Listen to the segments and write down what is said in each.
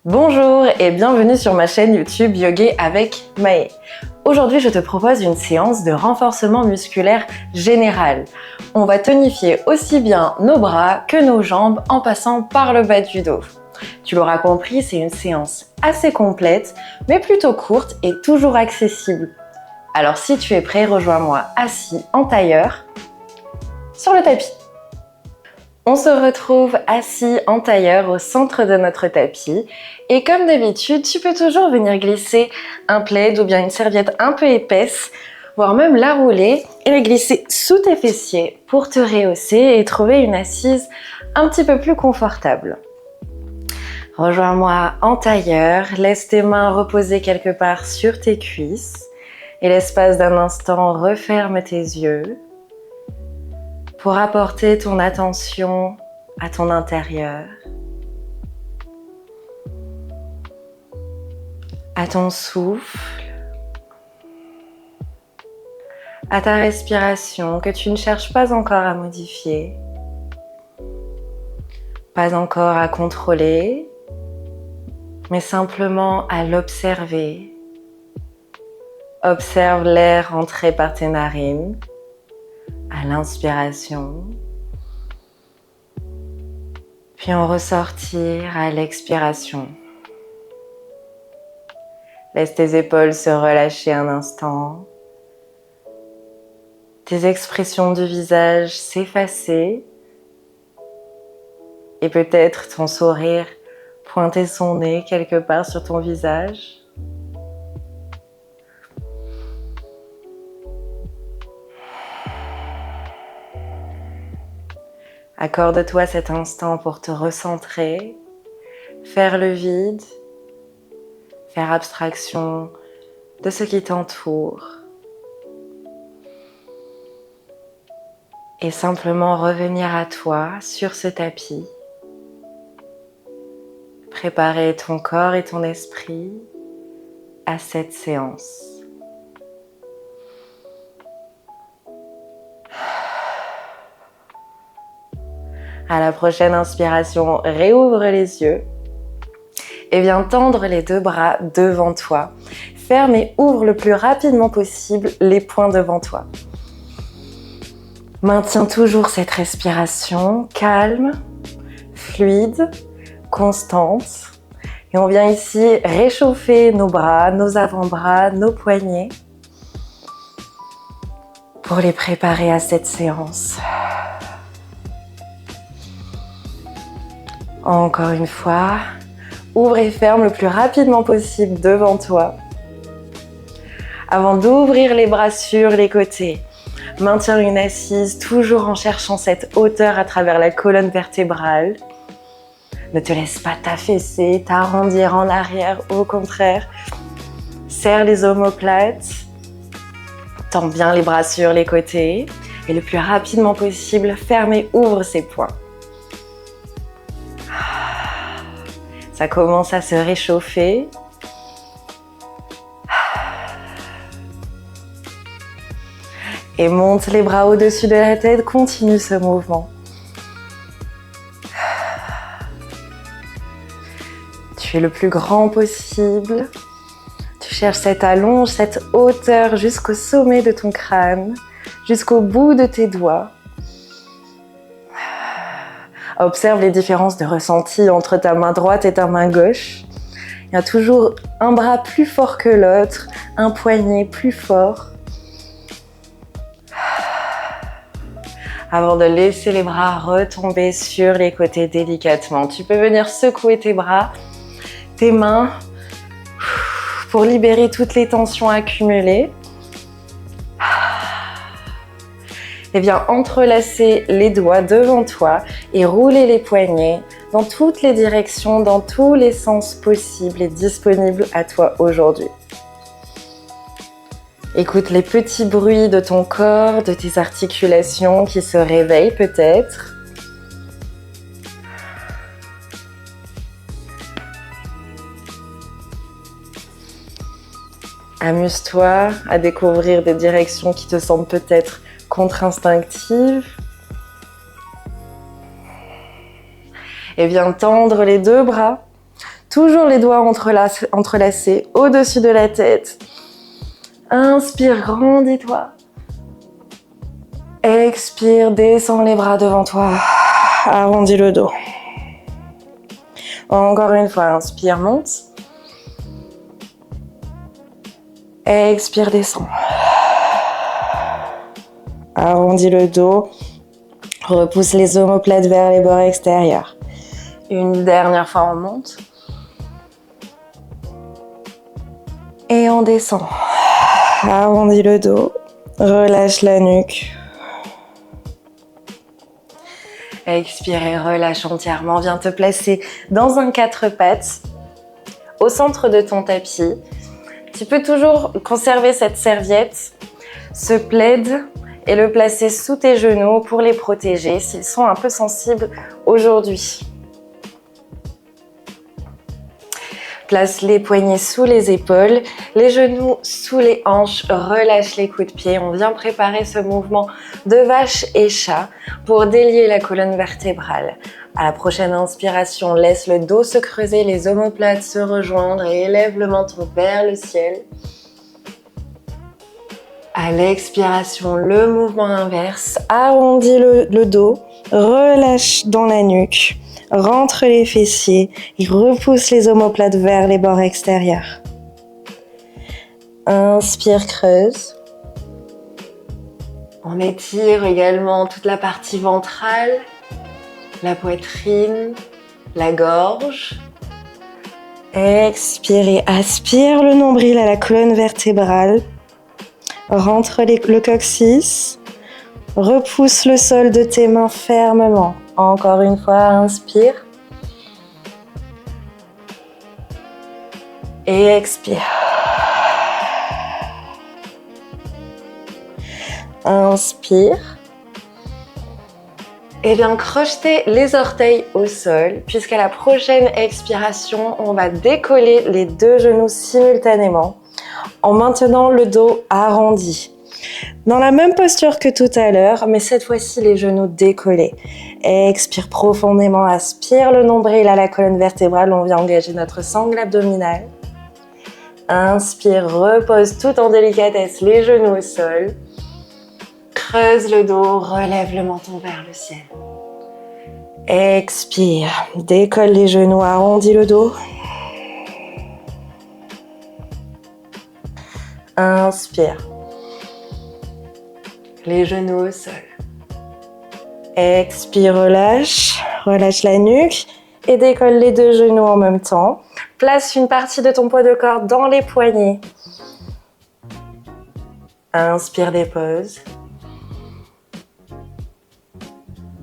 Bonjour et bienvenue sur ma chaîne YouTube Yoga avec Maë. Aujourd'hui, je te propose une séance de renforcement musculaire général. On va tonifier aussi bien nos bras que nos jambes en passant par le bas du dos. Tu l'auras compris, c'est une séance assez complète, mais plutôt courte et toujours accessible. Alors si tu es prêt, rejoins-moi assis en tailleur sur le tapis. On se retrouve assis en tailleur au centre de notre tapis et comme d'habitude, tu peux toujours venir glisser un plaid ou bien une serviette un peu épaisse, voire même la rouler et la glisser sous tes fessiers pour te rehausser et trouver une assise un petit peu plus confortable. Rejoins-moi en tailleur, laisse tes mains reposer quelque part sur tes cuisses et l'espace d'un instant, referme tes yeux pour apporter ton attention à ton intérieur, à ton souffle, à ta respiration que tu ne cherches pas encore à modifier, pas encore à contrôler, mais simplement à l'observer. Observe l'air entrer par tes narines à l'inspiration, puis en ressortir à l'expiration. Laisse tes épaules se relâcher un instant, tes expressions du visage s'effacer et peut-être ton sourire pointer son nez quelque part sur ton visage. Accorde-toi cet instant pour te recentrer, faire le vide, faire abstraction de ce qui t'entoure et simplement revenir à toi sur ce tapis. Préparer ton corps et ton esprit à cette séance. À la prochaine inspiration, réouvre les yeux et viens tendre les deux bras devant toi. Ferme et ouvre le plus rapidement possible les poings devant toi. Maintiens toujours cette respiration calme, fluide, constante. Et on vient ici réchauffer nos bras, nos avant-bras, nos poignets pour les préparer à cette séance. Encore une fois, ouvre et ferme le plus rapidement possible devant toi. Avant d'ouvrir les bras sur les côtés, maintiens une assise toujours en cherchant cette hauteur à travers la colonne vertébrale. Ne te laisse pas t'affaisser, t'arrondir en arrière, au contraire. Serre les omoplates, tends bien les bras sur les côtés et le plus rapidement possible, ferme et ouvre ses poings. Ça commence à se réchauffer. Et monte les bras au-dessus de la tête, continue ce mouvement. Tu es le plus grand possible. Tu cherches cette allonge, cette hauteur jusqu'au sommet de ton crâne, jusqu'au bout de tes doigts. Observe les différences de ressenti entre ta main droite et ta main gauche. Il y a toujours un bras plus fort que l'autre, un poignet plus fort. Avant de laisser les bras retomber sur les côtés délicatement, tu peux venir secouer tes bras, tes mains, pour libérer toutes les tensions accumulées. Et viens entrelacer les doigts devant toi et rouler les poignets dans toutes les directions, dans tous les sens possibles et disponibles à toi aujourd'hui. Écoute les petits bruits de ton corps, de tes articulations qui se réveillent peut-être. Amuse-toi à découvrir des directions qui te semblent peut-être contre-instinctives. Et viens tendre les deux bras Toujours les doigts entrelacés au-dessus de la tête. Inspire, grandis-toi. Expire, descends les bras devant toi. Arrondis le dos. Encore une fois, inspire, monte. Expire, descends. Arrondis le dos. Repousse les omoplates vers les bords extérieurs. Une dernière fois, on monte. Et on descend. Arrondis le dos. Relâche la nuque. Expire et relâche entièrement. Viens te placer dans un 4 pattes au centre de ton tapis. Tu peux toujours conserver cette serviette, ce plaid, et le placer sous tes genoux pour les protéger s'ils sont un peu sensibles aujourd'hui. Place les poignets sous les épaules, les genoux sous les hanches, relâche les coups de pied. On vient préparer ce mouvement de vache et chat pour délier la colonne vertébrale. À la prochaine inspiration, laisse le dos se creuser, les omoplates se rejoindre et élève le menton vers le ciel. À l'expiration, le mouvement inverse, arrondis le dos, relâche dans la nuque. Rentre les fessiers et repousse les omoplates vers les bords extérieurs. Inspire, creuse. On étire également toute la partie ventrale, la poitrine, la gorge. Expire et aspire le nombril à la colonne vertébrale. Rentre le coccyx. Repousse le sol de tes mains fermement. Encore une fois, inspire. Et expire. Inspire. Et bien, crochetez les orteils au sol, puisqu'à la prochaine expiration, on va décoller les deux genoux simultanément en maintenant le dos arrondi. Dans la même posture que tout à l'heure, mais cette fois-ci les genoux décollés. Expire profondément, aspire le nombril à la colonne vertébrale, on vient engager notre sangle abdominale. Inspire, repose tout en délicatesse les genoux au sol. Creuse le dos, relève le menton vers le ciel. Expire, décolle les genoux, arrondis le dos. Inspire. Les genoux au sol. Expire, relâche la nuque et décolle les deux genoux en même temps. Place une partie de ton poids de corps dans les poignets. Inspire, dépose.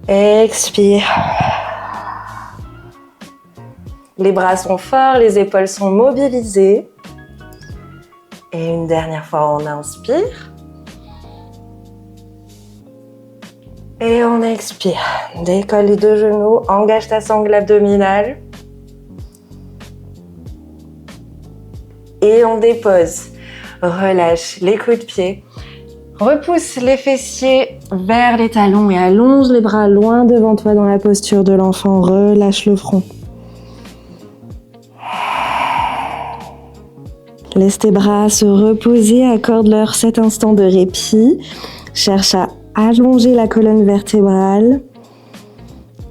Expire. Les bras sont forts, les épaules sont mobilisées. Et une dernière fois, on inspire. Et on expire. Décolle les deux genoux, engage ta sangle abdominale. Et on dépose. Relâche les coups de pied. Repousse les fessiers vers les talons et allonge les bras loin devant toi dans la posture de l'enfant. Relâche le front. Laisse tes bras se reposer, accorde-leur cet instant de répit. Cherche à allonger la colonne vertébrale.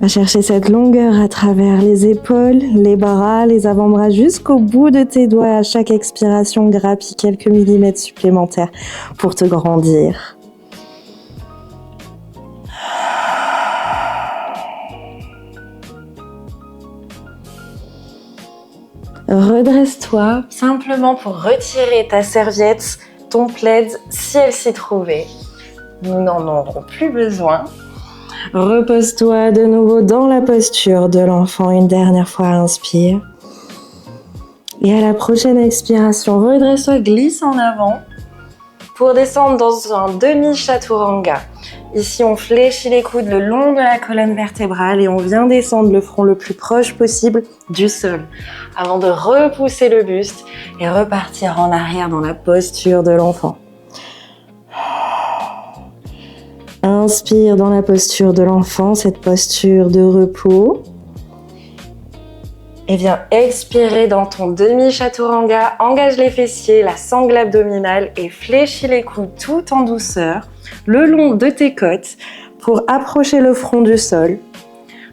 Va chercher cette longueur à travers les épaules, les bras, les avant-bras jusqu'au bout de tes doigts. À chaque expiration, grappille quelques millimètres supplémentaires pour te grandir. Redresse-toi simplement pour retirer ta serviette, ton plaid, si elle s'y trouvait. Nous n'en aurons plus besoin. Repose-toi de nouveau dans la posture de l'enfant. Une dernière fois, inspire. Et à la prochaine expiration, redresse-toi, glisse en avant pour descendre dans un demi-chaturanga. Ici, on fléchit les coudes le long de la colonne vertébrale et on vient descendre le front le plus proche possible du sol avant de repousser le buste et repartir en arrière dans la posture de l'enfant. Inspire dans la posture de l'enfant, cette posture de repos. Et viens expirer dans ton demi-chaturanga. Engage les fessiers, la sangle abdominale et fléchis les coudes tout en douceur le long de tes côtes pour approcher le front du sol.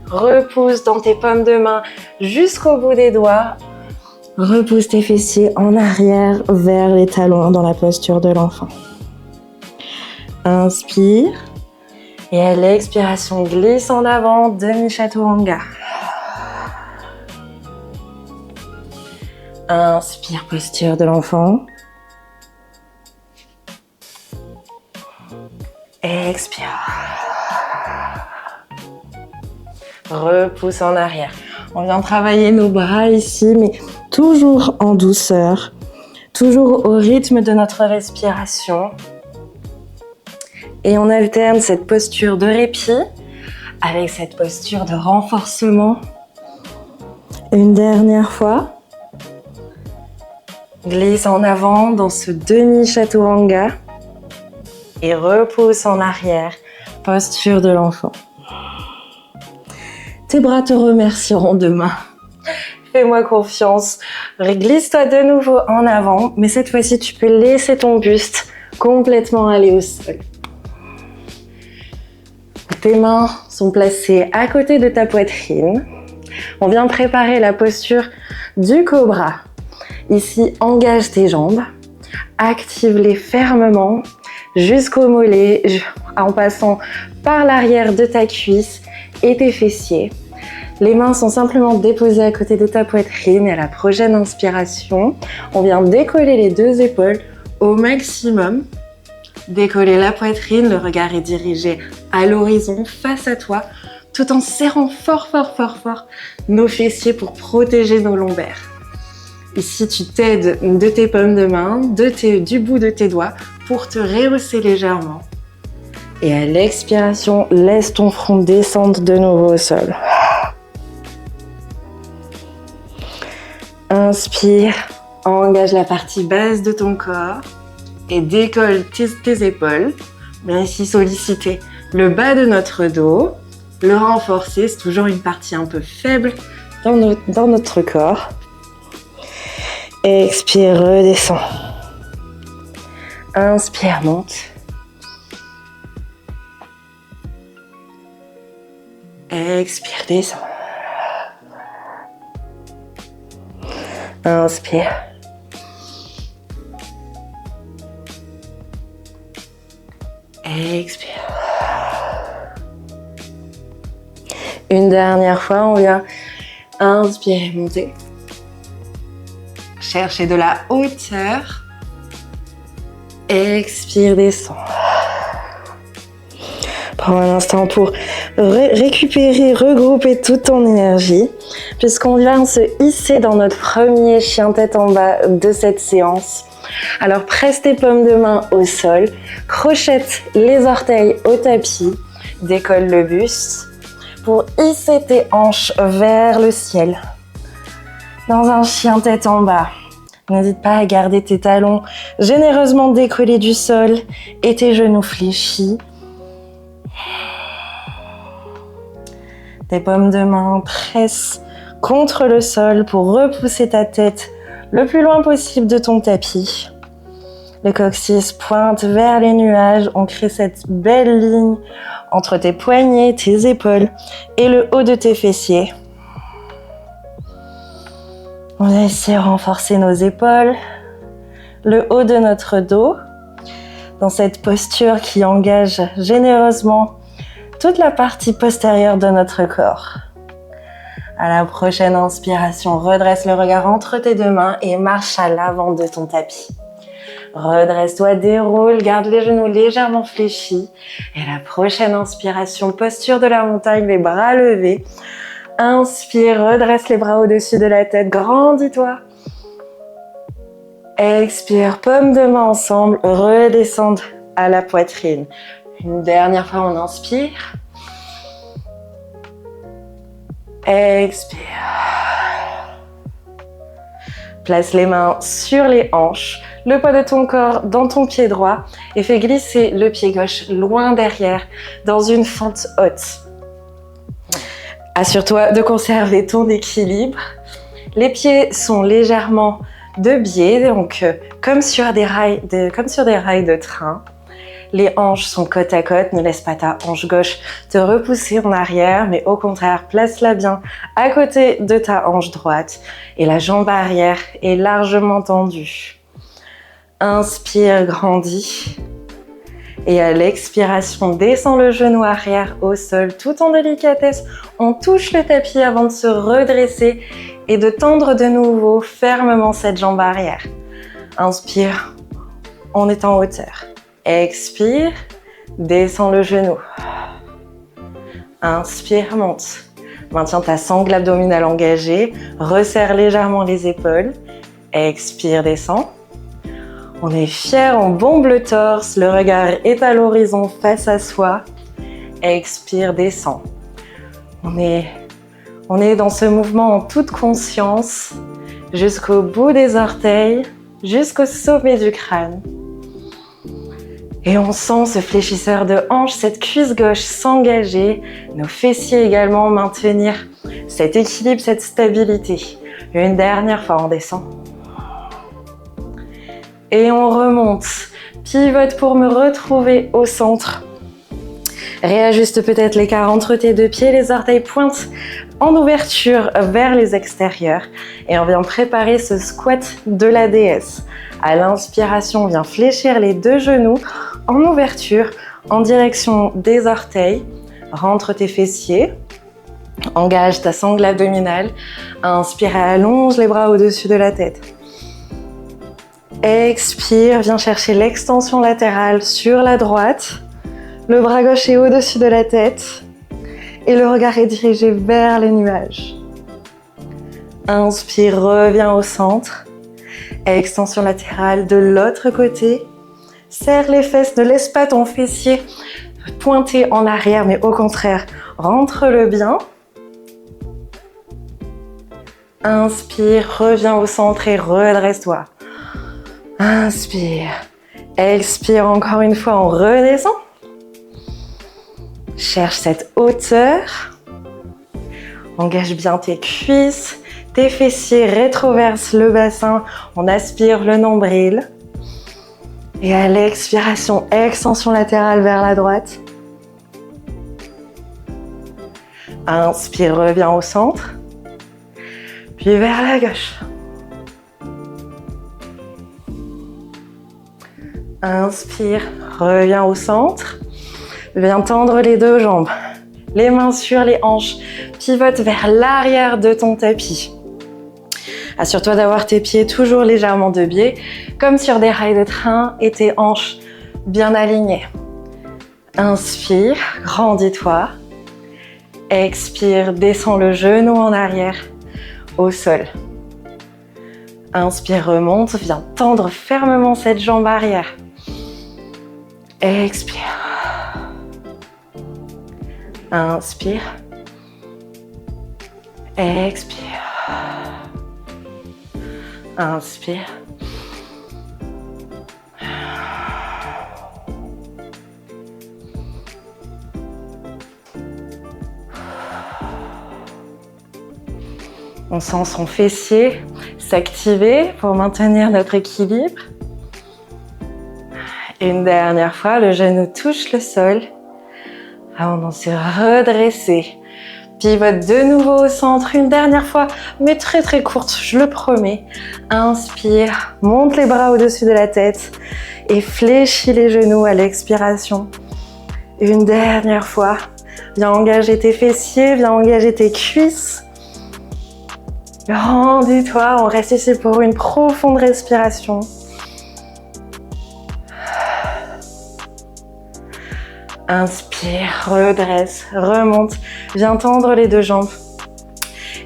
Repousse dans tes paumes de main jusqu'au bout des doigts. Repousse tes fessiers en arrière vers les talons dans la posture de l'enfant. Inspire. Et à l'expiration, glisse en avant, demi-chaturanga. Inspire, posture de l'enfant. Expire. Repousse en arrière. On vient travailler nos bras ici, mais toujours en douceur, toujours au rythme de notre respiration. Et on alterne cette posture de répit avec cette posture de renforcement. Une dernière fois. Glisse en avant dans ce demi-chaturanga et repousse en arrière, posture de l'enfant. Tes bras te remercieront demain. Fais-moi confiance. Glisse-toi de nouveau en avant, mais cette fois-ci, tu peux laisser ton buste complètement aller au sol. Tes mains sont placées à côté de ta poitrine. On vient préparer la posture du cobra. Ici, engage tes jambes, active-les fermement jusqu'au mollet, en passant par l'arrière de ta cuisse et tes fessiers. Les mains sont simplement déposées à côté de ta poitrine et à la prochaine inspiration, on vient décoller les deux épaules au maximum. Décoller la poitrine, le regard est dirigé à l'horizon, face à toi, tout en serrant fort nos fessiers pour protéger nos lombaires. Ici, tu t'aides de tes paumes de main, du bout de tes doigts pour te rehausser légèrement. Et à l'expiration, laisse ton front descendre de nouveau au sol. Inspire, engage la partie basse de ton corps et décolle tes épaules. Viens ici solliciter le bas de notre dos, le renforcer, c'est toujours une partie un peu faible dans notre corps. Expire, redescends. Inspire, monte. Expire, descends. Inspire. Expire. Une dernière fois, on vient inspirer, monter. Cherchez de la hauteur. Expire, descend. Prends un instant pour récupérer, regrouper toute ton énergie, puisqu'on vient se hisser dans notre premier chien tête en bas de cette séance. Alors presse tes paumes de main au sol, crochette les orteils au tapis, décolle le buste pour hisser tes hanches vers le ciel. Dans un chien tête en bas, n'hésite pas à garder tes talons généreusement décollés du sol et tes genoux fléchis. Tes paumes de main pressent contre le sol pour repousser ta tête le plus loin possible de ton tapis. Le coccyx pointe vers les nuages. On crée cette belle ligne entre tes poignets, tes épaules et le haut de tes fessiers. On va essayer de renforcer nos épaules, le haut de notre dos, dans cette posture qui engage généreusement toute la partie postérieure de notre corps. À la prochaine inspiration, redresse le regard entre tes deux mains et marche à l'avant de ton tapis. Redresse-toi, déroule, garde les genoux légèrement fléchis. Et à la prochaine inspiration, posture de la montagne, les bras levés. Inspire, redresse les bras au-dessus de la tête, grandis-toi. Expire, paume de main ensemble, redescendre à la poitrine. Une dernière fois, on inspire. Expire. Place les mains sur les hanches, le poids de ton corps dans ton pied droit et fais glisser le pied gauche loin derrière dans une fente haute. Assure-toi de conserver ton équilibre Les pieds sont légèrement de biais, donc comme sur des rails de train. Les hanches sont côte à côte, ne laisse pas ta hanche gauche te repousser en arrière, mais au contraire, place-la bien à côté de ta hanche droite. Et la jambe arrière est largement tendue. Inspire, grandis. Et à l'expiration, descends le genou arrière au sol tout en délicatesse. On touche le tapis avant de se redresser et de tendre de nouveau fermement cette jambe arrière. Inspire, on est en hauteur. Expire, descends le genou. Inspire, monte. Maintiens ta sangle abdominale engagée. Resserre légèrement les épaules. Expire, descends. On est fier, on bombe le torse. Le regard est à l'horizon face à soi. Expire, descends. On est dans ce mouvement en toute conscience. Jusqu'au bout des orteils, jusqu'au sommet du crâne. Et on sent ce fléchisseur de hanche, cette cuisse gauche s'engager, nos fessiers également maintenir cet équilibre, cette stabilité. Une dernière fois, on descend. Et on remonte. Pivote pour me retrouver au centre. Réajuste peut-être l'écart entre tes deux pieds, les orteils pointent en ouverture vers les extérieurs. Et on vient préparer ce squat de la déesse. À l'inspiration, on vient fléchir les deux genoux en ouverture, en direction des orteils. Rentre tes fessiers. Engage ta sangle abdominale. Inspire et allonge les bras au-dessus de la tête. Expire, viens chercher l'extension latérale sur la droite. Le bras gauche est au-dessus de la tête. Et le regard est dirigé vers les nuages. Inspire, reviens au centre. Extension latérale de l'autre côté. Serre les fesses, ne laisse pas ton fessier pointer en arrière, mais au contraire, rentre-le bien. Inspire, reviens au centre et redresse-toi. Inspire, expire encore une fois, on redescend. Cherche cette hauteur. Engage bien tes cuisses, tes fessiers, rétroverse le bassin. On aspire le nombril. Et à l'expiration, extension latérale vers la droite. Inspire, reviens au centre. Puis vers la gauche. Inspire, reviens au centre. Viens tendre les deux jambes. Les mains sur les hanches. Pivote vers l'arrière de ton tapis. Assure-toi d'avoir tes pieds toujours légèrement de biais, comme sur des rails de train, et tes hanches bien alignées. Inspire, grandis-toi. Expire, descends le genou en arrière au sol. Inspire, remonte, viens tendre fermement cette jambe arrière. Expire. Inspire. Expire. Inspire. On sent son fessier s'activer pour maintenir notre équilibre. Et une dernière fois, le genou touche le sol avant de se redresser. Pivote de nouveau au centre, une dernière fois, mais très très courte, je le promets. Inspire, monte les bras au-dessus de la tête et fléchis les genoux à l'expiration. Une dernière fois, viens engager tes fessiers, viens engager tes cuisses. Grandis-toi, on reste ici pour une profonde respiration. Inspire, redresse, remonte, viens tendre les deux jambes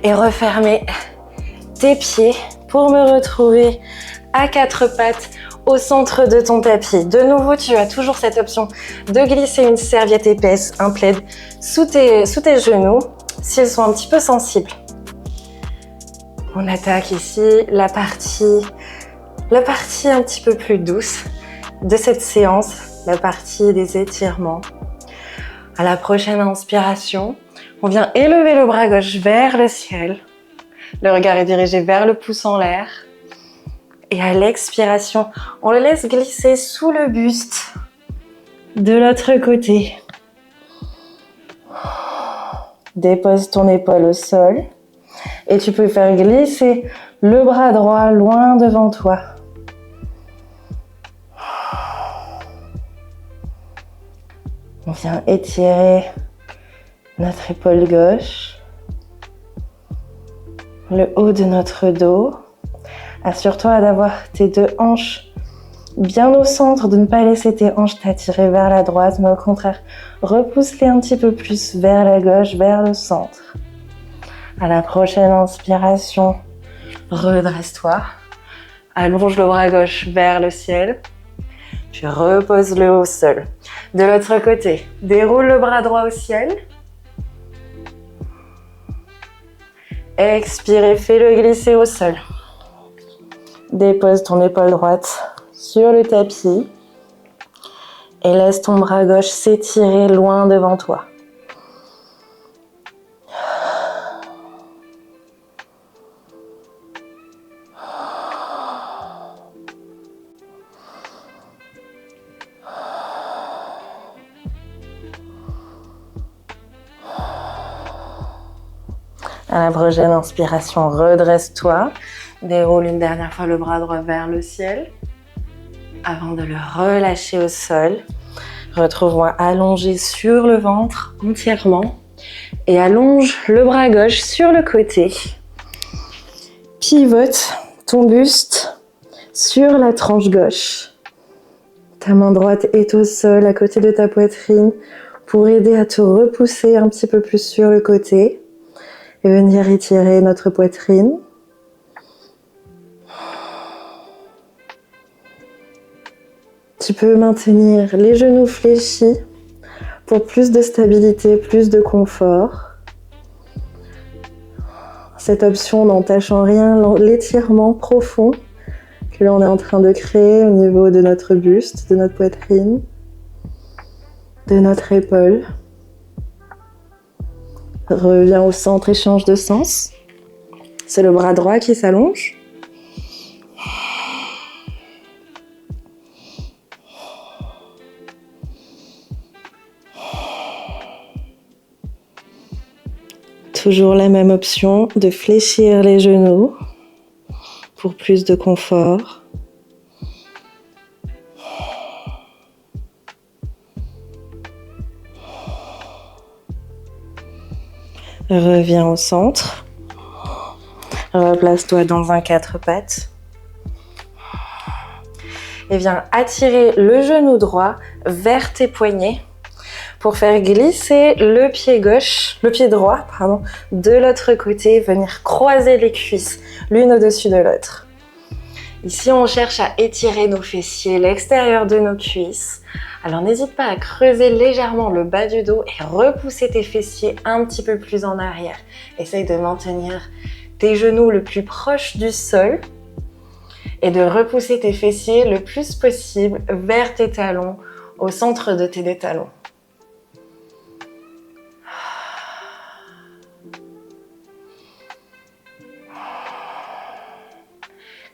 et refermer tes pieds pour me retrouver à quatre pattes au centre de ton tapis. De nouveau, tu as toujours cette option de glisser une serviette épaisse, un plaid sous tes genoux s'ils sont un petit peu sensibles. On attaque ici la partie un petit peu plus douce de cette séance, la partie des étirements. À la prochaine inspiration, on vient élever le bras gauche vers le ciel. Le regard est dirigé vers le pouce en l'air. Et à l'expiration, on le laisse glisser sous le buste. De l'autre côté. Dépose ton épaule au sol. Et tu peux faire glisser le bras droit loin devant toi. On vient étirer notre épaule gauche, le haut de notre dos. Assure-toi d'avoir tes deux hanches bien au centre, de ne pas laisser tes hanches t'attirer vers la droite, mais au contraire, repousse-les un petit peu plus vers la gauche, vers le centre. À la prochaine inspiration, redresse-toi. Allonge le bras gauche vers le ciel. Puis repose-le au sol. De l'autre côté, déroule le bras droit au ciel. Expire et fais-le glisser au sol. Dépose ton épaule droite sur le tapis et laisse ton bras gauche s'étirer loin devant toi. À la prochaine inspiration, redresse-toi. Déroule une dernière fois le bras droit vers le ciel avant de le relâcher au sol. Retrouve-moi allongé sur le ventre entièrement et allonge le bras gauche sur le côté. Pivote ton buste sur la tranche gauche. Ta main droite est au sol à côté de ta poitrine pour aider à te repousser un petit peu plus sur le côté et venir étirer notre poitrine. Tu peux maintenir les genoux fléchis pour plus de stabilité, plus de confort. Cette option n'entache en rien l'étirement profond que l'on est en train de créer au niveau de notre buste, de notre poitrine, de notre épaule. Reviens au centre et change de sens. C'est le bras droit qui s'allonge. Toujours la même option de fléchir les genoux pour plus de confort. Reviens au centre. Replace-toi dans un quatre pattes. Et viens attirer le genou droit vers tes poignets pour faire glisser le pied droit, de l'autre côté, venir croiser les cuisses l'une au-dessus de l'autre. Ici, on cherche à étirer nos fessiers, l'extérieur de nos cuisses. Alors, n'hésite pas à creuser légèrement le bas du dos et repousser tes fessiers un petit peu plus en arrière. Essaye de maintenir tes genoux le plus proche du sol et de repousser tes fessiers le plus possible vers tes talons, au centre de tes talons.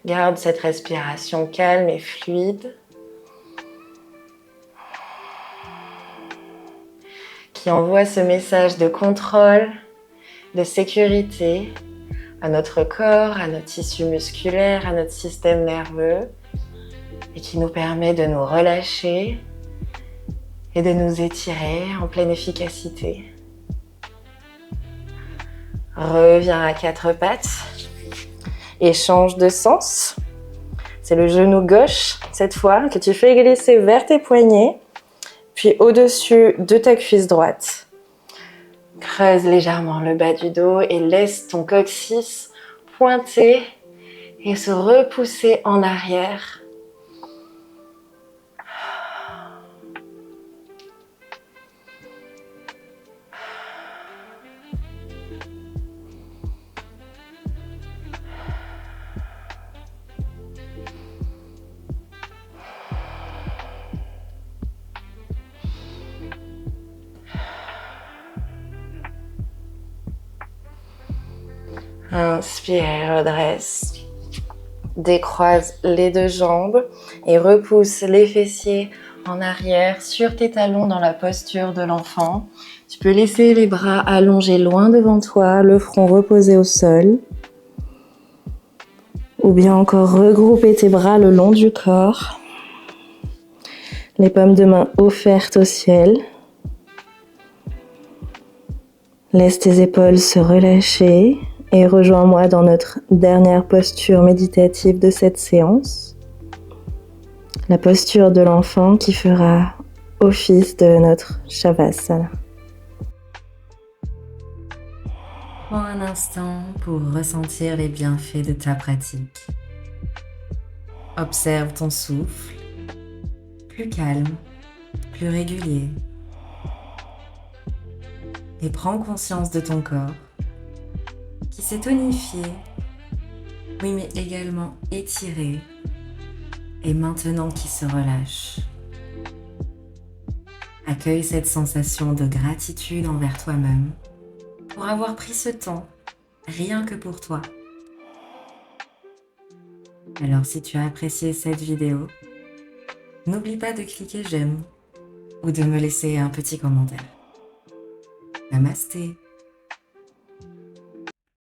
Garde cette respiration calme et fluide qui envoie ce message de contrôle, de sécurité à notre corps, à notre tissu musculaire, à notre système nerveux et qui nous permet de nous relâcher et de nous étirer en pleine efficacité. Reviens à quatre pattes. Et change de sens. C'est le genou gauche, cette fois, que tu fais glisser vers tes poignets, puis au-dessus de ta cuisse droite. Creuse légèrement le bas du dos et laisse ton coccyx pointer et se repousser en arrière. Inspire et redresse. Décroise les deux jambes et repousse les fessiers en arrière sur tes talons dans la posture de l'enfant. Tu peux laisser les bras allongés loin devant toi, le front reposé au sol. Ou bien encore regrouper tes bras le long du corps. Les paumes de main offertes au ciel. Laisse tes épaules se relâcher et rejoins-moi dans notre dernière posture méditative de cette séance. La posture de l'enfant qui fera office de notre Shavasana. Prends un instant pour ressentir les bienfaits de ta pratique. Observe ton souffle, plus calme, plus régulier. Et prends conscience de ton corps qui s'est tonifié, oui mais également étiré et maintenant qui se relâche. Accueille cette sensation de gratitude envers toi-même pour avoir pris ce temps rien que pour toi. Alors si tu as apprécié cette vidéo, n'oublie pas de cliquer j'aime ou de me laisser un petit commentaire. Namasté.